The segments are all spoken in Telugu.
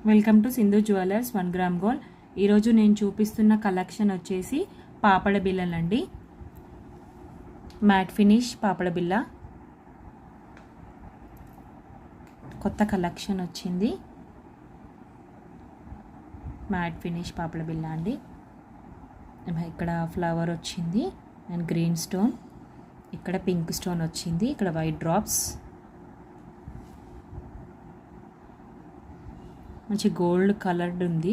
Welcome to Sindhu jewellers 1 gram gold. ఈరోజు నేను చూపిస్తున్న కలెక్షన్ వచ్చేసి పాపడ బిళ్ళలండి. మ్యాట్ ఫినిష్ పాపడ బిళ్ళ కొత్త కలెక్షన్ వచ్చింది. మ్యాట్ ఫినిష్ పాపడ బిళ్ళ అండి. ఇక్కడ ఫ్లవర్ వచ్చింది అండ్ గ్రీన్ స్టోన్, ఇక్కడ పింక్ స్టోన్ వచ్చింది, ఇక్కడ వైట్ డ్రాప్స్, మంచి గోల్డ్ కలర్డ్ ఉంది.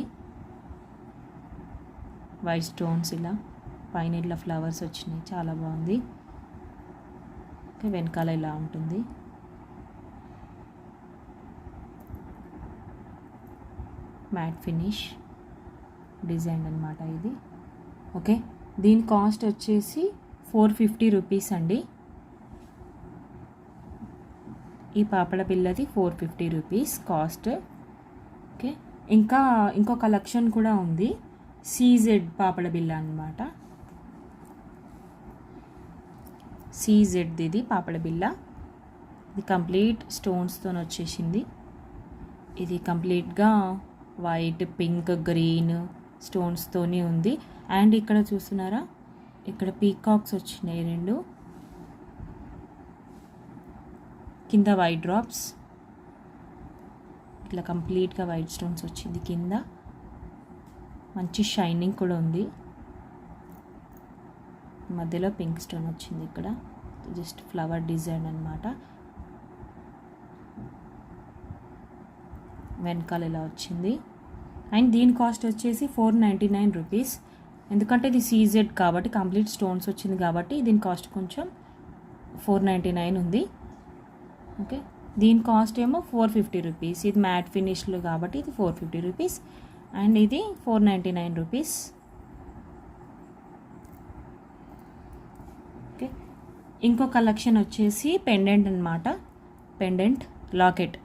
వైట్ స్టోన్స్ ఇలా పైన ఇట్లా ఫ్లవర్స్ వచ్చినాయి, చాలా బాగుంది. వెనకాల ఇలా ఉంటుంది. మ్యాట్ ఫినిష్ డిజైన్ అన్నమాట ఇది. ఓకే, దీని కాస్ట్ వచ్చేసి 450 రూపీస్ అండి. ఈ పాపడ బిళ్ళది 450 రూపీస్ కాస్ట్. ఓకే, ఇంకా ఇంకో కలెక్షన్ కూడా ఉంది. CZ పాపడ బిళ్ళ అన్నమాట. CZ ఇది పాపడ బిళ్ళ. ఇది కంప్లీట్ స్టోన్స్తో వచ్చేసింది. ఇది కంప్లీట్గా వైట్, పింక్, గ్రీన్ స్టోన్స్తోనే ఉంది. అండ్ ఇక్కడ చూస్తున్నారా, ఇక్కడ పీకాక్స్ వచ్చినాయి 2, కింద వైట్ డ్రాప్స్, ఇట్లా కంప్లీట్గా వైట్ స్టోన్స్ వచ్చింది. కింద మంచి షైనింగ్ కూడా ఉంది. మధ్యలో పింక్ స్టోన్ వచ్చింది. ఇక్కడ జస్ట్ ఫ్లవర్ డిజైన్ అన్నమాట. వెనకాల ఇలా వచ్చింది. అండ్ దీని కాస్ట్ వచ్చేసి 499 రూపీస్. ఎందుకంటే ఇది CZ కాబట్టి కంప్లీట్ స్టోన్స్ వచ్చింది కాబట్టి దీని కాస్ట్ కొంచెం 499 ఉంది. ఓకే, దీని కాస్ట్ ఏమో 450 రూపీస్. ఇది మ్యాట్ ఫినిష్లో కాబట్టి ఇది 450 రూపీస్ అండ్ ఇది 499 రూపీస్. ఓకే, ఇంకో కలెక్షన్ వచ్చేసి పెండెంట్ అన్నమాట. Pendant locket.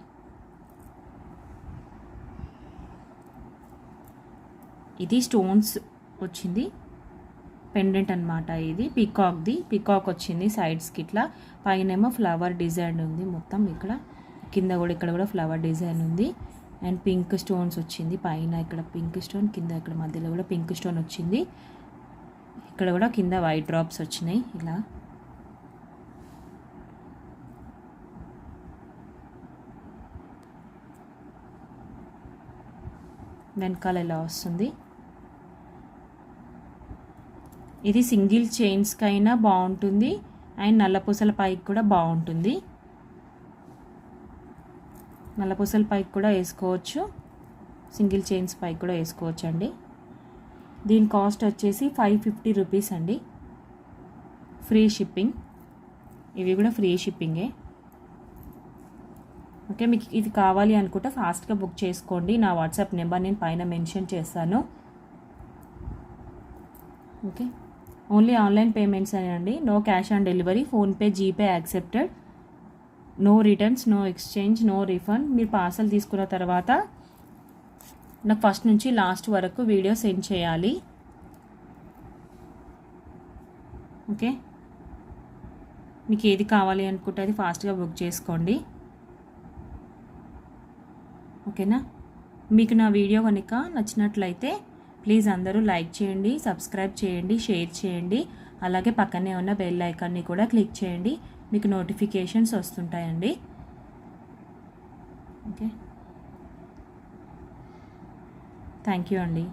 ఇది స్టోన్స్ వచ్చింది పెండెంట్ అన్నమాట. ఇది పీకాక్ వచ్చింది సైడ్స్కి, ఇట్లా పైన ఏమో ఫ్లవర్ డిజైన్ ఉంది మొత్తం. ఇక్కడ కింద కూడా ఇక్కడ కూడా ఫ్లవర్ డిజైన్ ఉంది. అండ్ పింక్ స్టోన్స్ వచ్చింది పైన, ఇక్కడ పింక్ స్టోన్, కింద ఇక్కడ మధ్యలో కూడా పింక్ స్టోన్ వచ్చింది. ఇక్కడ కూడా కింద వైట్ డ్రాప్స్ వచ్చినాయి. ఇలా వెనకాల ఇలా వస్తుంది. ఇది సింగిల్ చైన్స్కైనా బాగుంటుంది అండ్ నల్లపూసల పైకి కూడా బాగుంటుంది. నల్లపూసల పైకి కూడా వేసుకోవచ్చు, సింగిల్ చైన్స్ పైకి కూడా వేసుకోవచ్చు అండి. దీని కాస్ట్ వచ్చేసి 550 రూపీస్ అండి. Free shipping. ఇవి కూడా ఫ్రీ షిప్పింగే. ఓకే, మీకు ఇది కావాలి అనుకుంటే ఫాస్ట్గా బుక్ చేసుకోండి. నా వాట్సాప్ నెంబర్ నేను పైన మెన్షన్ చేస్తాను. ఓకే, ఓన్లీ ఆన్లైన్ పేమెంట్స్ అండి. No cash on delivery, PhonePe, GPay accepted. No returns, no exchange, no refund. మీరు పార్సల్ తీసుకున్న తర్వాత నాకు ఫస్ట్ నుంచి లాస్ట్ వరకు వీడియో సెండ్ చేయాలి. ఓకే, మీకు ఏది కావాలి అనుకుంటే అది ఫాస్ట్గా బుక్ చేసుకోండి. ఓకేనా? మీకు నా వీడియో కనుక నచ్చినట్లయితే ప్లీజ్ అందరూ లైక్ చేయండి, సబ్స్క్రైబ్ చేయండి, షేర్ చేయండి. అలాగే పక్కనే ఉన్న బెల్ ఐకాన్ని కూడా క్లిక్ చేయండి, మీకు నోటిఫికేషన్స్ వస్తుంటాయండి. ఓకే, థ్యాంక్ యూ అండి.